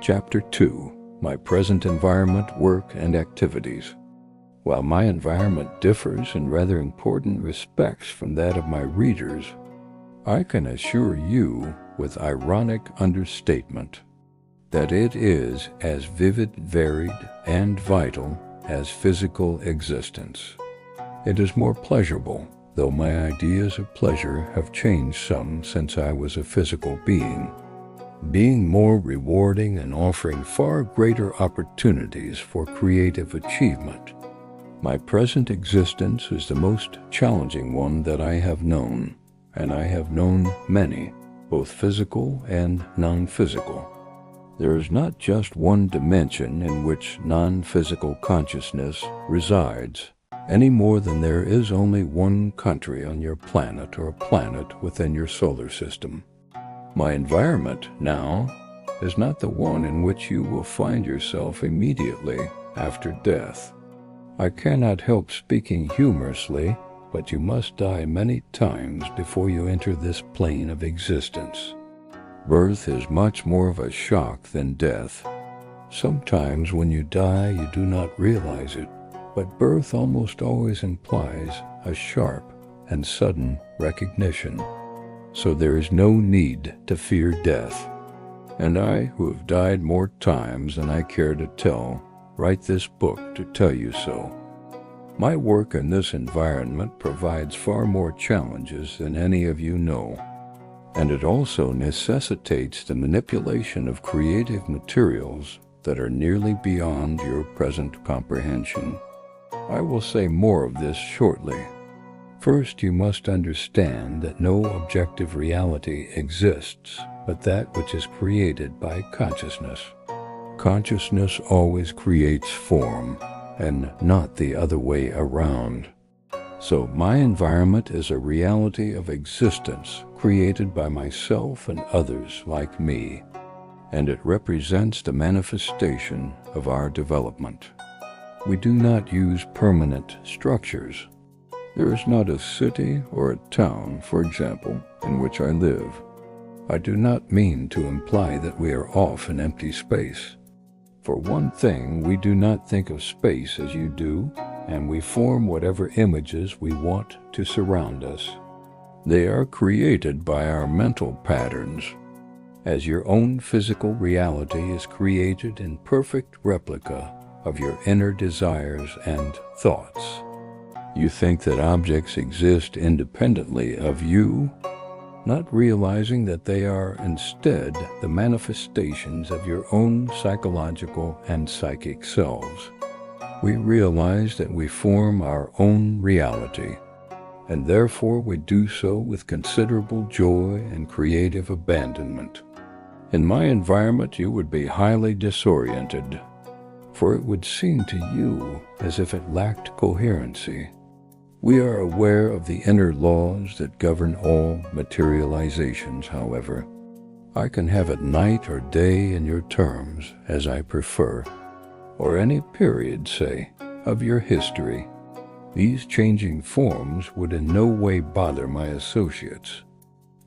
Chapter 2. My present environment, work, and activities. While my environment differs in rather important respects from that of my readers, I can assure you, with ironic understatement, that it is as vivid, varied, and vital as physical existence. It is more pleasurable, though my ideas of pleasure have changed some since I was a physical being, being more rewarding and offering far greater opportunities for creative achievement. My present existence is the most challenging one that I have known, and I have known many, both physical and non-physical. There is not just one dimension in which non-physical consciousness resides, any more than there is only one country on your planet or a planet within your solar system. My environment now is not the one in which you will find yourself immediately after death. I cannot help speaking humorously, but you must die many times before you enter this plane of existence. Birth is much more of a shock than death. Sometimes when you die, you do not realize it, but birth almost always implies a sharp and sudden recognition. So there is no need to fear death. And I, who have died more times than I care to tell, write this book to tell you so. My work in this environment provides far more challenges than any of you know, and it also necessitates the manipulation of creative materials that are nearly beyond your present comprehension. I will say more of this shortly. First, you must understand that no objective reality exists but that which is created by consciousness. Consciousness always creates form, and not the other way around. So my environment is a reality of existence created by myself and others like me, and it represents the manifestation of our development. We do not use permanent structures. There is not a city or a town, for example, in which I live. I do not mean to imply that we are off in empty space. For one thing, we do not think of space as you do, and we form whatever images we want to surround us. They are created by our mental patterns, as your own physical reality is created in perfect replica of your inner desires and thoughts. You think that objects exist independently of you, not realizing that they are instead the manifestations of your own psychological and psychic selves. We realize that we form our own reality, and therefore we do so with considerable joy and creative abandonment. In my environment, you would be highly disoriented, for it would seem to you as if it lacked coherency. We are aware of the inner laws that govern all materializations, however. I can have it night or day in your terms, as I prefer, or any period, say, of your history. These changing forms would in no way bother my associates,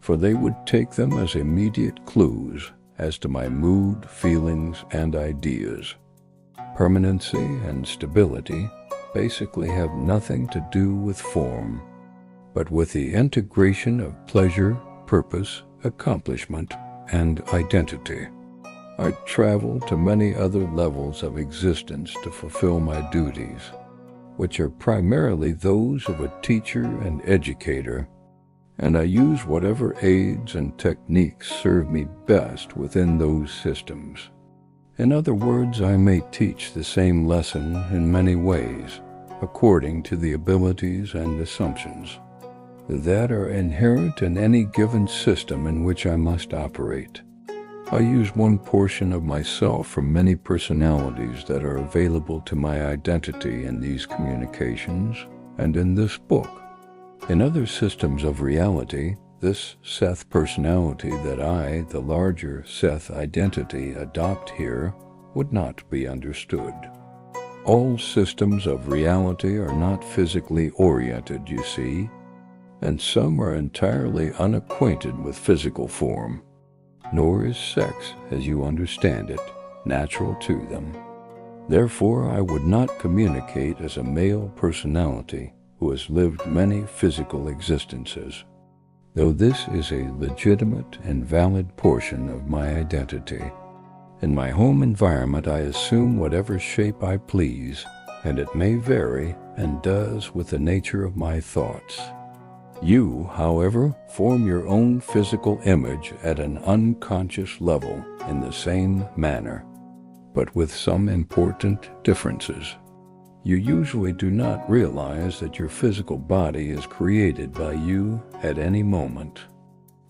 for they would take them as immediate clues as to my mood, feelings, and ideas. Permanency and stability basically have nothing to do with form, but with the integration of pleasure, purpose, accomplishment, and identity. I travel to many other levels of existence to fulfill my duties, which are primarily those of a teacher and educator, and I use whatever aids and techniques serve me best within those systems. In other words, I may teach the same lesson in many ways, according to the abilities and assumptions that are inherent in any given system in which I must operate. I use one portion of myself from many personalities that are available to my identity in these communications and in this book. In other systems of reality, this Seth personality that I, the larger Seth identity, adopt here would not be understood. All systems of reality are not physically oriented, you see, and some are entirely unacquainted with physical form. Nor is sex, as you understand it, natural to them. Therefore, I would not communicate as a male personality who has lived many physical existences, though this is a legitimate and valid portion of my identity. In my home environment, I assume whatever shape I please, and it may vary, and does, with the nature of my thoughts. You, however, form your own physical image at an unconscious level in the same manner, but with some important differences. You usually do not realize that your physical body is created by you at any moment,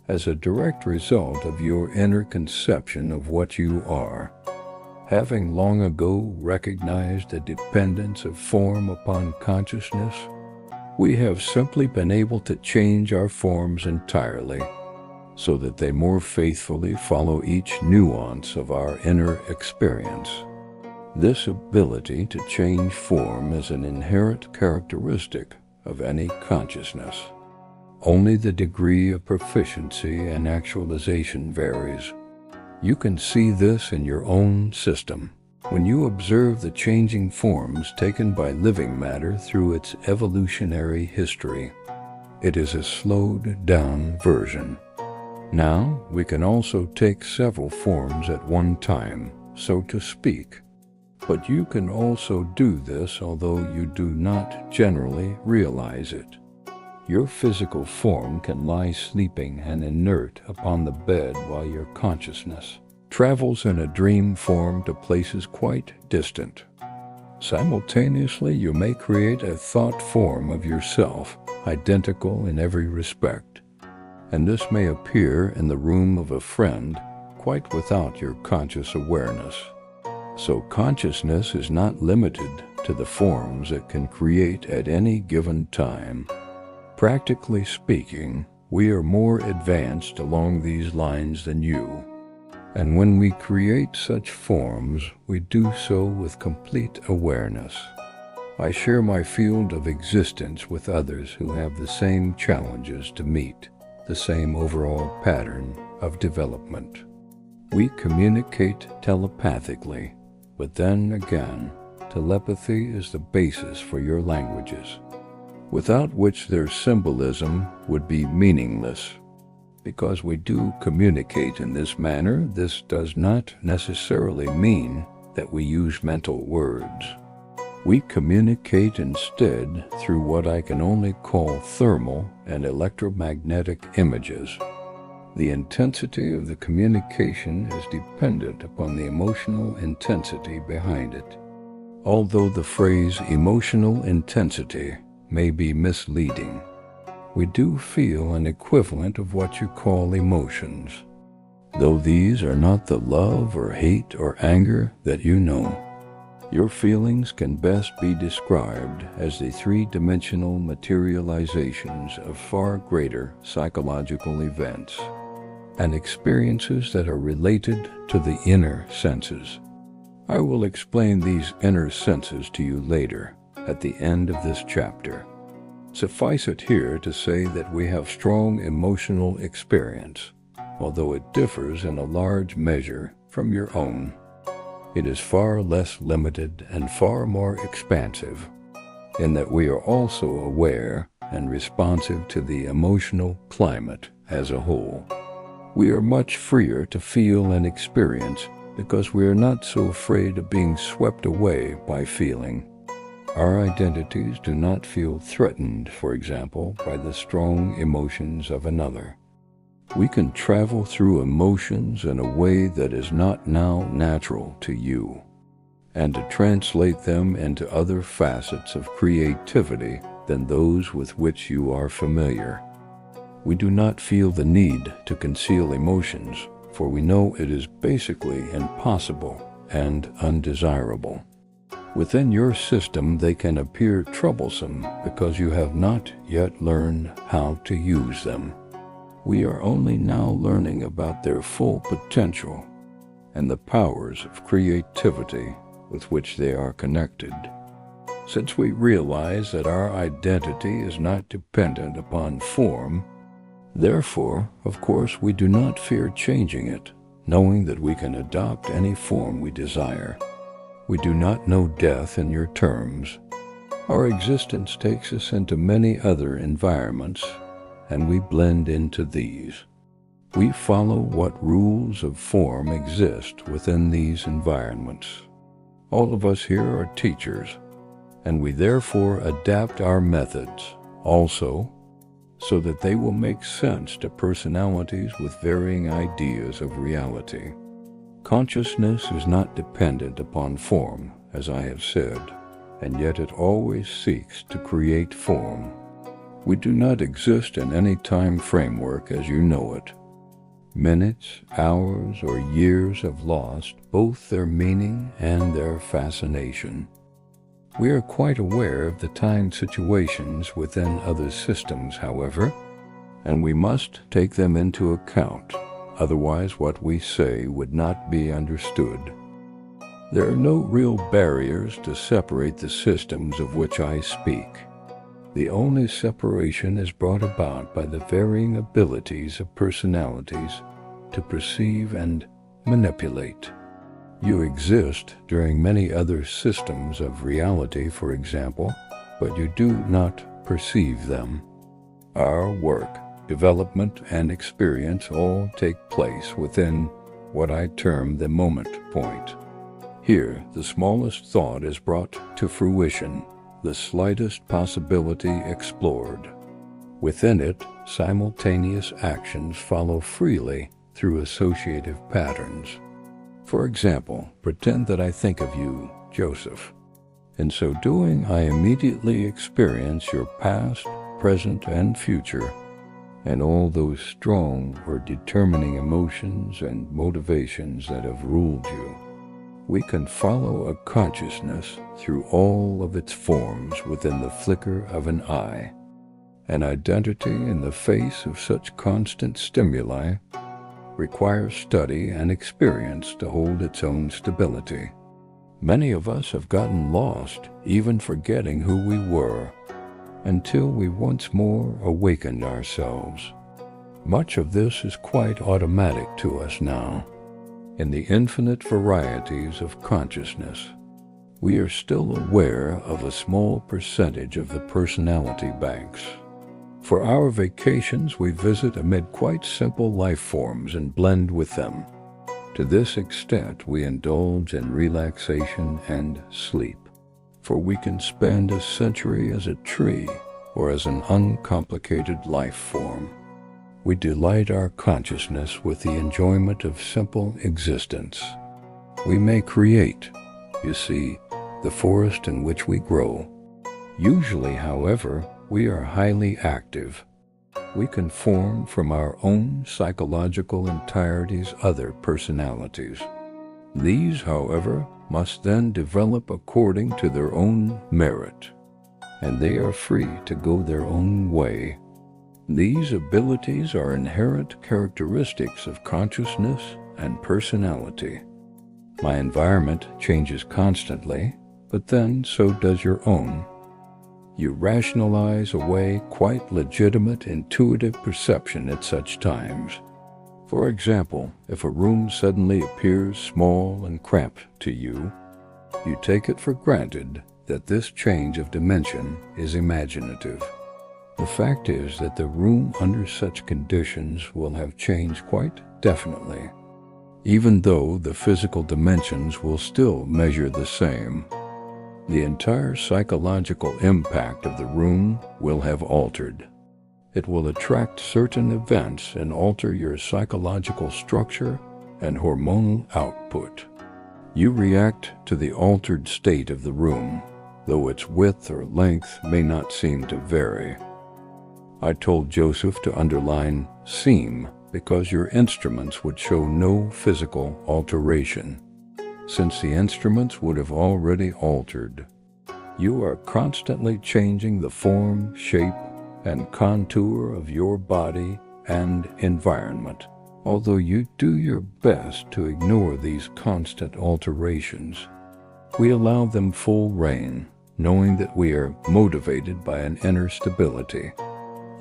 as a direct result of your inner conception of what you are. Having long ago recognized the dependence of form upon consciousness, we have simply been able to change our forms entirely, so that they more faithfully follow each nuance of our inner experience. This ability to change form is an inherent characteristic of any consciousness. Only the degree of proficiency and actualization varies. You can see this in your own system when you observe the changing forms taken by living matter through its evolutionary history. It is a slowed-down version. Now, we can also take several forms at one time, so to speak. But you can also do this although you do not generally realize it. Your physical form can lie sleeping and inert upon the bed while your consciousness travels in a dream form to places quite distant. Simultaneously, you may create a thought form of yourself, identical in every respect, and this may appear in the room of a friend quite without your conscious awareness. So consciousness is not limited to the forms it can create at any given time. Practically speaking, we are more advanced along these lines than you, and when we create such forms, we do so with complete awareness. I share my field of existence with others who have the same challenges to meet, the same overall pattern of development. We communicate telepathically, but then again, telepathy is the basis for your languages, without which their symbolism would be meaningless. Because we do communicate in this manner, this does not necessarily mean that we use mental words. We communicate instead through what I can only call thermal and electromagnetic images. The intensity of the communication is dependent upon the emotional intensity behind it. Although the phrase emotional intensity may be misleading, we do feel an equivalent of what you call emotions, though these are not the love or hate or anger that you know. Your feelings can best be described as the three-dimensional materializations of far greater psychological events and experiences that are related to the inner senses. I will explain these inner senses to you later, at the end of this chapter. Suffice it here to say that we have strong emotional experience, although it differs in a large measure from your own. It is far less limited and far more expansive, in that we are also aware and responsive to the emotional climate as a whole. We are much freer to feel and experience because we are not so afraid of being swept away by feeling. Our identities do not feel threatened, for example, by the strong emotions of another. We can travel through emotions in a way that is not now natural to you, and to translate them into other facets of creativity than those with which you are familiar. We do not feel the need to conceal emotions, for we know it is basically impossible and undesirable. Within your system, they can appear troublesome because you have not yet learned how to use them. We are only now learning about their full potential and the powers of creativity with which they are connected. Since we realize that our identity is not dependent upon form, therefore, of course, we do not fear changing it, knowing that we can adopt any form we desire. We do not know death in your terms. Our existence takes us into many other environments, and we blend into these. We follow what rules of form exist within these environments. All of us here are teachers, and we therefore adapt our methods also so that they will make sense to personalities with varying ideas of reality. Consciousness is not dependent upon form, as I have said, and yet it always seeks to create form. We do not exist in any time framework as you know it. Minutes, hours, or years have lost both their meaning and their fascination. We are quite aware of the time situations within other systems, however, and we must take them into account, otherwise what we say would not be understood. There are no real barriers to separate the systems of which I speak. The only separation is brought about by the varying abilities of personalities to perceive and manipulate. You exist during many other systems of reality, for example, but you do not perceive them. Our work, development, and experience all take place within what I term the moment point. Here, the smallest thought is brought to fruition, the slightest possibility explored. Within it, simultaneous actions follow freely through associative patterns. For example, pretend that I think of you, Joseph. In so doing, I immediately experience your past, present, and future, and all those strong or determining emotions and motivations that have ruled you. We can follow a consciousness through all of its forms within the flicker of an eye. An identity in the face of such constant stimuli requires study and experience to hold its own stability. Many of us have gotten lost, even forgetting who we were, until we once more awakened ourselves. Much of this is quite automatic to us now. In the infinite varieties of consciousness, we are still aware of a small percentage of the personality banks. For our vacations, we visit amid quite simple life forms and blend with them. To this extent, we indulge in relaxation and sleep, for we can spend a century as a tree or as an uncomplicated life form. We delight our consciousness with the enjoyment of simple existence. We may create, you see, the forest in which we grow. Usually, however, we are highly active. We can form from our own psychological entirety's other personalities. These, however, must then develop according to their own merit, and they are free to go their own way. These abilities are inherent characteristics of consciousness and personality. My environment changes constantly, but then so does your own. You rationalize away quite legitimate intuitive perception at such times. For example, if a room suddenly appears small and cramped to you, you take it for granted that this change of dimension is imaginative. The fact is that the room under such conditions will have changed quite definitely, even though the physical dimensions will still measure the same. The entire psychological impact of the room will have altered. It will attract certain events and alter your psychological structure and hormonal output. You react to the altered state of the room, though its width or length may not seem to vary. I told Joseph to underline "seem" because your instruments would show no physical alteration, since the instruments would have already altered. You are constantly changing the form, shape, and contour of your body and environment, although you do your best to ignore these constant alterations. We allow them full reign, knowing that we are motivated by an inner stability.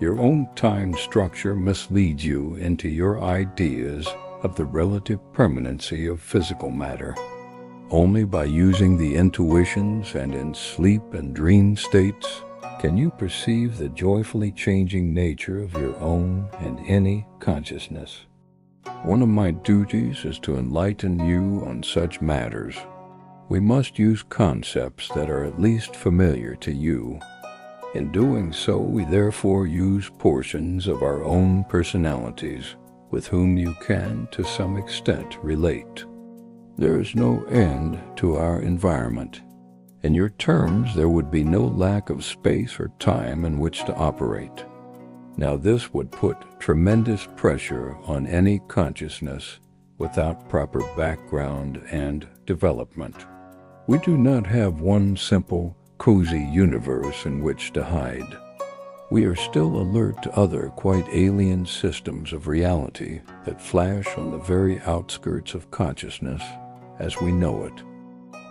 Your own time structure misleads you into your ideas of the relative permanency of physical matter. Only by using the intuitions and in sleep and dream states can you perceive the joyfully changing nature of your own and any consciousness. One of my duties is to enlighten you on such matters. We must use concepts that are at least familiar to you. In doing so, we therefore use portions of our own personalities with whom you can, to some extent, relate. There is no end to our environment. In your terms, there would be no lack of space or time in which to operate. Now, this would put tremendous pressure on any consciousness without proper background and development. We do not have one simple, cozy universe in which to hide. We are still alert to other quite alien systems of reality that flash on the very outskirts of consciousness as we know it.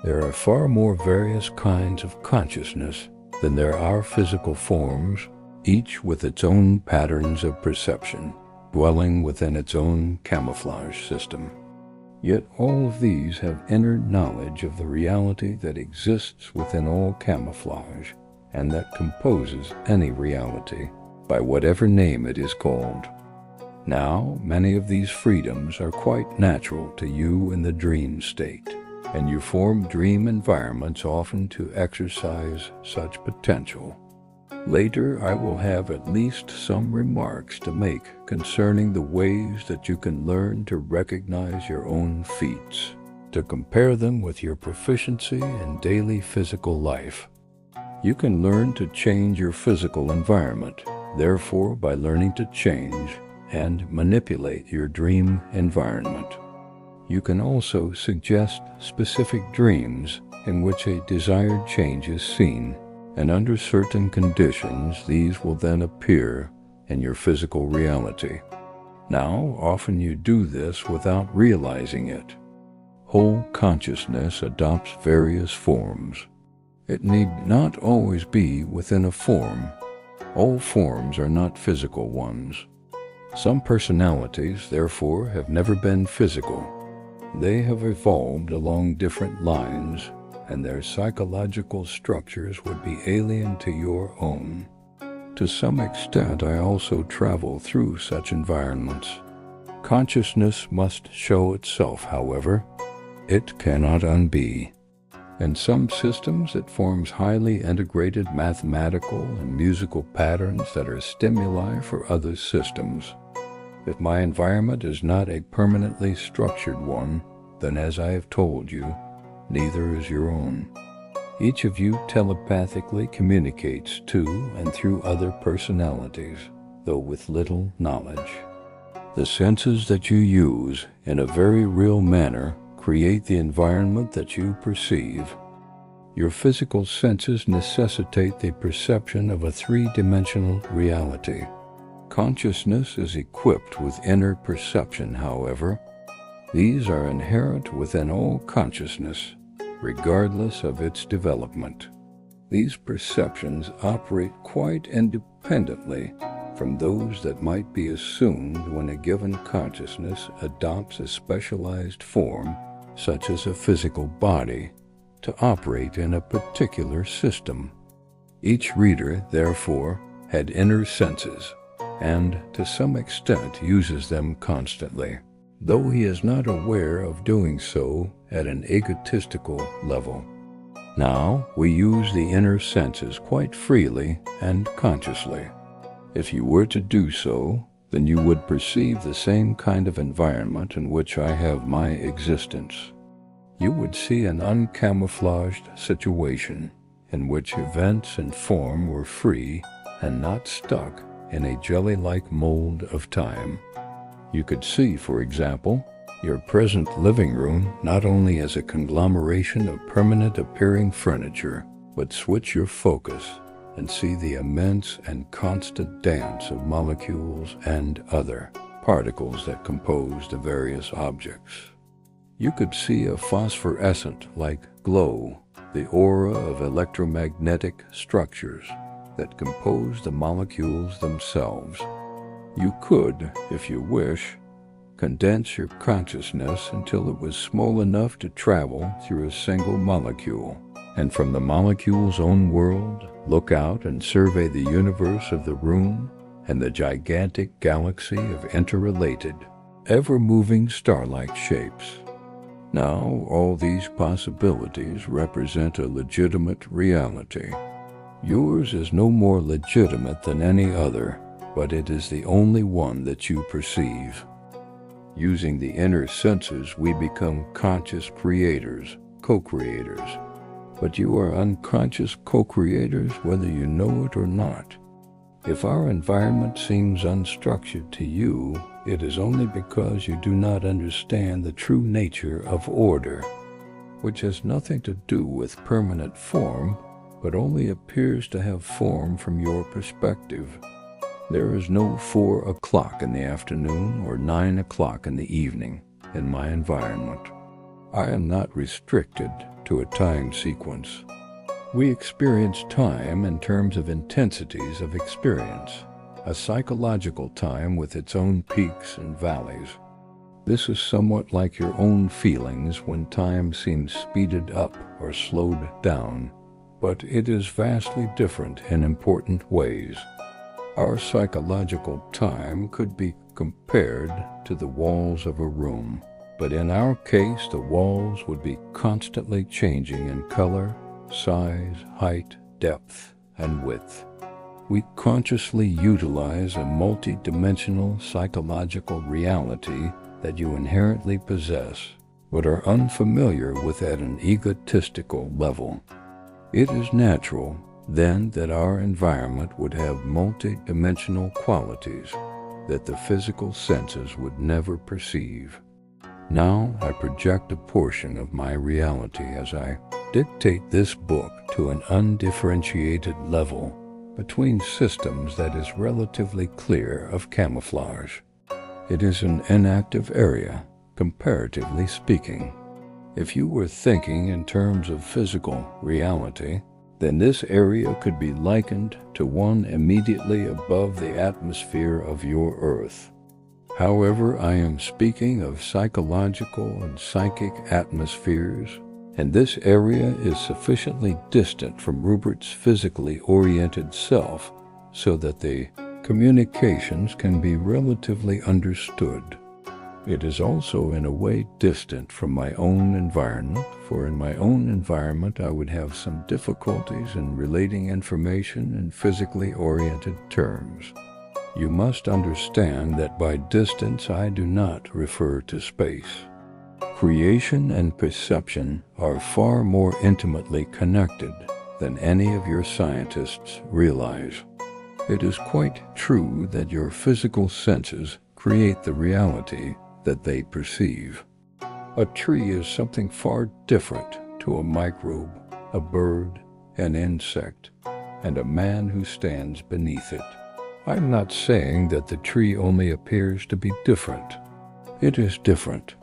There are far more various kinds of consciousness than there are physical forms, each with its own patterns of perception, dwelling within its own camouflage system. Yet all of these have inner knowledge of the reality that exists within all camouflage and that composes any reality, by whatever name it is called. Now, many of these freedoms are quite natural to you in the dream state, and you form dream environments often to exercise such potential. Later, I will have at least some remarks to make concerning the ways that you can learn to recognize your own feats, to compare them with your proficiency in daily physical life. You can learn to change your physical environment, therefore, by learning to change and manipulate your dream environment. You can also suggest specific dreams in which a desired change is seen, and under certain conditions these will then appear in your physical reality. Now, often you do this without realizing it. Whole consciousness adopts various forms. It need not always be within a form. All forms are not physical ones. Some personalities, therefore, have never been physical. They have evolved along different lines, and their psychological structures would be alien to your own. To some extent, I also travel through such environments. Consciousness must show itself, however. It cannot unbe. In some systems, it forms highly integrated mathematical and musical patterns that are stimuli for other systems. If my environment is not a permanently structured one, then as I have told you, neither is your own. Each of you telepathically communicates to and through other personalities, though with little knowledge. The senses that you use in a very real manner create the environment that you perceive. Your physical senses necessitate the perception of a three-dimensional reality. Consciousness is equipped with inner perception, however. These are inherent within all consciousness, regardless of its development. These perceptions operate quite independently from those that might be assumed when a given consciousness adopts a specialized form, such as a physical body, to operate in a particular system. Each reader, therefore, had inner senses, and to some extent uses them constantly, though he is not aware of doing so at an egotistical level. Now, we use the inner senses quite freely and consciously. If you were to do so, then you would perceive the same kind of environment in which I have my existence. You would see an uncamouflaged situation in which events and form were free and not stuck in a jelly-like mold of time. You could see, for example, your present living room not only as a conglomeration of permanent appearing furniture, but switch your focus and see the immense and constant dance of molecules and other particles that compose the various objects. You could see a phosphorescent-like glow, the aura of electromagnetic structures that compose the molecules themselves. You could, if you wish, condense your consciousness until it was small enough to travel through a single molecule. And from the molecule's own world, look out and survey the universe of the room and the gigantic galaxy of interrelated, ever-moving star-like shapes. Now, all these possibilities represent a legitimate reality. Yours is no more legitimate than any other, but it is the only one that you perceive. Using the inner senses, we become conscious creators, co-creators. But you are unconscious co-creators whether you know it or not. If our environment seems unstructured to you, it is only because you do not understand the true nature of order, which has nothing to do with permanent form, but only appears to have form from your perspective. There is no 4 o'clock in the afternoon or 9 o'clock in the evening in my environment. I am not restricted to a time sequence. We experience time in terms of intensities of experience, a psychological time with its own peaks and valleys. This is somewhat like your own feelings when time seems speeded up or slowed down, but it is vastly different in important ways. Our psychological time could be compared to the walls of a room, but in our case the walls would be constantly changing in color, size, height, depth, and width. We consciously utilize a multi-dimensional psychological reality that you inherently possess, but are unfamiliar with at an egotistical level. It is natural, then, that our environment would have multi-dimensional qualities that the physical senses would never perceive. Now I project a portion of my reality as I dictate this book to an undifferentiated level between systems that is relatively clear of camouflage. It is an inactive area, comparatively speaking. If you were thinking in terms of physical reality, then this area could be likened to one immediately above the atmosphere of your Earth. However, I am speaking of psychological and psychic atmospheres, and this area is sufficiently distant from Rupert's physically oriented self so that the communications can be relatively understood. It is also in a way distant from my own environment, for in my own environment I would have some difficulties in relating information in physically oriented terms. You must understand that by distance I do not refer to space. Creation and perception are far more intimately connected than any of your scientists realize. It is quite true that your physical senses create the reality that they perceive. A tree is something far different to a microbe, a bird, an insect, and a man who stands beneath it. I'm not saying that the tree only appears to be different. It is different.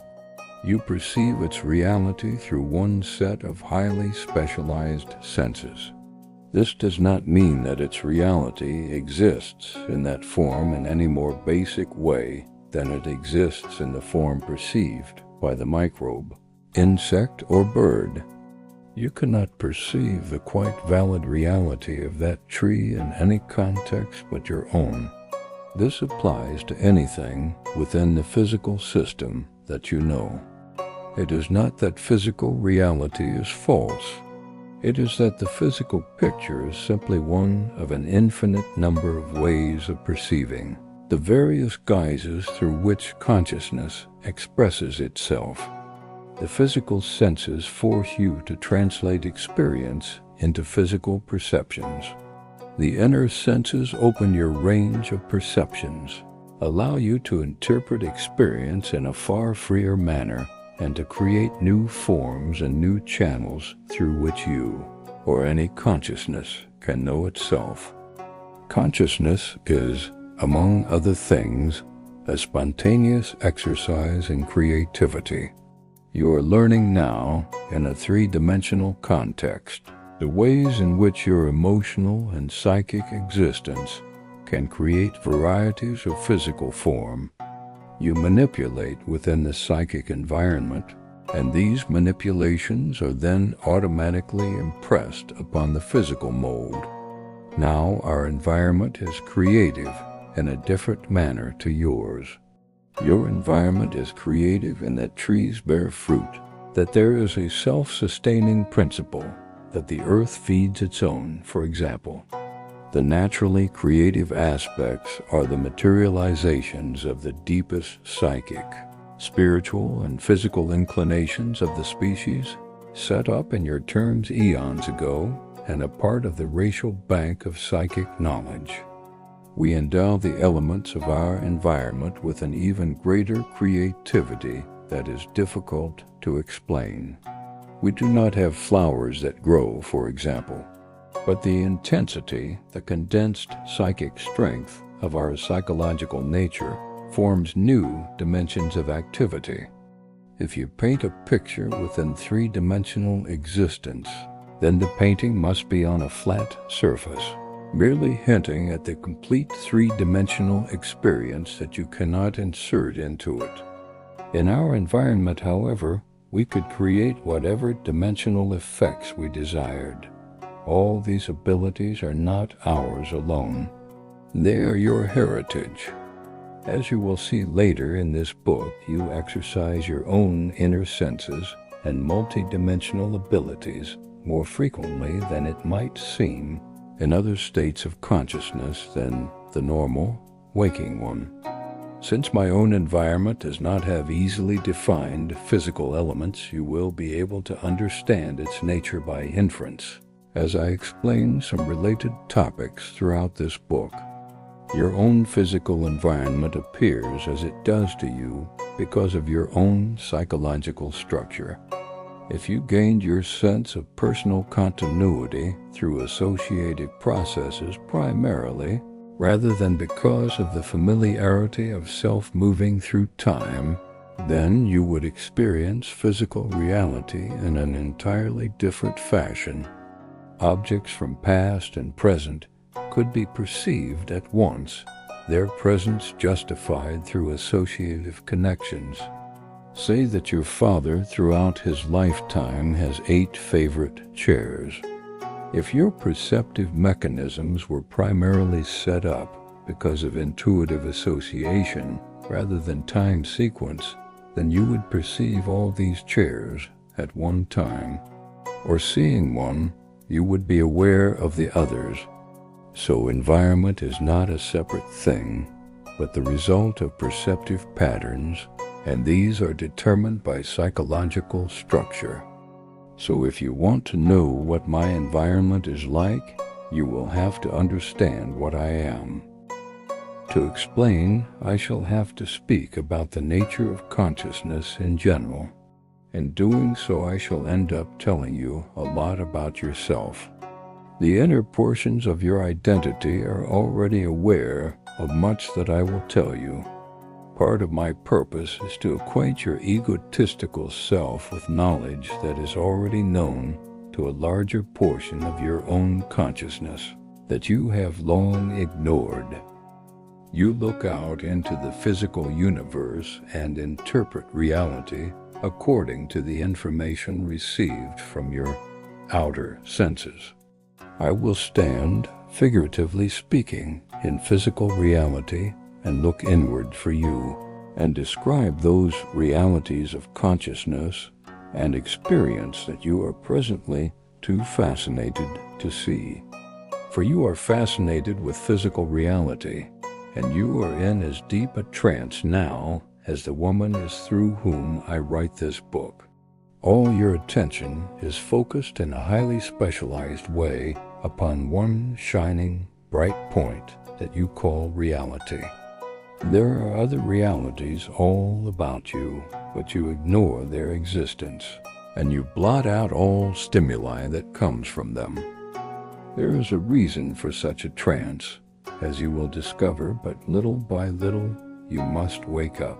You perceive its reality through one set of highly specialized senses. This does not mean that its reality exists in that form in any more basic way than it exists in the form perceived by the microbe, insect, or bird. You cannot perceive the quite valid reality of that tree in any context but your own. This applies to anything within the physical system that you know. It is not that physical reality is false. It is that the physical picture is simply one of an infinite number of ways of perceiving the various guises through which consciousness expresses itself. The physical senses force you to translate experience into physical perceptions. The inner senses open your range of perceptions, allow you to interpret experience in a far freer manner, and to create new forms and new channels through which you, or any consciousness, can know itself. Consciousness is, among other things, a spontaneous exercise in creativity. You are learning now, in a three-dimensional context, the ways in which your emotional and psychic existence can create varieties of physical form. You manipulate within the psychic environment, and these manipulations are then automatically impressed upon the physical mold. Now our environment is creative in a different manner to yours. Your environment is creative in that trees bear fruit, that there is a self-sustaining principle, that the earth feeds its own, for example. The naturally creative aspects are the materializations of the deepest psychic, spiritual, and physical inclinations of the species, set up in your terms eons ago and a part of the racial bank of psychic knowledge. We endow the elements of our environment with an even greater creativity that is difficult to explain. We do not have flowers that grow, for example, but the intensity, the condensed psychic strength of our psychological nature forms new dimensions of activity. If you paint a picture within three-dimensional existence, then the painting must be on a flat surface, merely hinting at the complete three-dimensional experience that you cannot insert into it. In our environment, however, we could create whatever dimensional effects we desired. All these abilities are not ours alone. They are your heritage. As you will see later in this book, you exercise your own inner senses and multidimensional abilities more frequently than it might seem in other states of consciousness than the normal, waking one. Since my own environment does not have easily defined physical elements, you will be able to understand its nature by inference, as I explain some related topics throughout this book. Your own physical environment appears as it does to you because of your own psychological structure. If you gained your sense of personal continuity through associative processes primarily, rather than because of the familiarity of self-moving through time, then you would experience physical reality in an entirely different fashion. Objects from past and present could be perceived at once, their presence justified through associative connections. Say that your father throughout his lifetime has 8 favorite chairs. If your perceptive mechanisms were primarily set up because of intuitive association rather than time sequence, then you would perceive all these chairs at one time. Or seeing one, you would be aware of the others. So environment is not a separate thing, but the result of perceptive patterns, and these are determined by psychological structure. So if you want to know what my environment is like, you will have to understand what I am. To explain, I shall have to speak about the nature of consciousness in general. In doing so, I shall end up telling you a lot about yourself. The inner portions of your identity are already aware of much that I will tell you. Part of my purpose is to acquaint your egotistical self with knowledge that is already known to a larger portion of your own consciousness that you have long ignored. You look out into the physical universe and interpret reality according to the information received from your outer senses. I will stand, figuratively speaking, in physical reality and look inward for you, and describe those realities of consciousness and experience that you are presently too fascinated to see. For you are fascinated with physical reality, and you are in as deep a trance now as the woman is through whom I write this book. All your attention is focused in a highly specialized way upon one shining, bright point that you call reality. There are other realities all about you, but you ignore their existence, and you blot out all stimuli that comes from them. There is a reason for such a trance, as you will discover, but little by little you must wake up.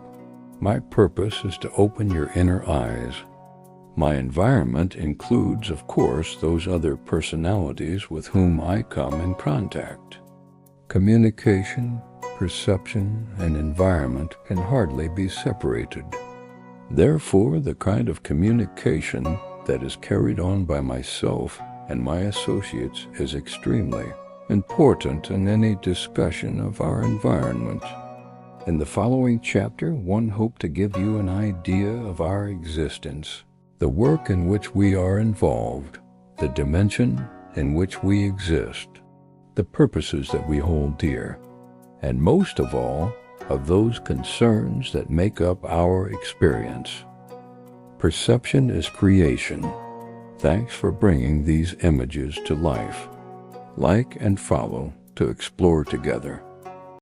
My purpose is to open your inner eyes. My environment includes, of course, those other personalities with whom I come in contact. Communication, perception and environment can hardly be separated. Therefore, the kind of communication that is carried on by myself and my associates is extremely important in any discussion of our environment. In the following chapter, one hoped to give you an idea of our existence, the work in which we are involved, the dimension in which we exist, the purposes that we hold dear, and most of all, of those concerns that make up our experience. Perception is creation. Thanks for bringing these images to life. Like and follow to explore together.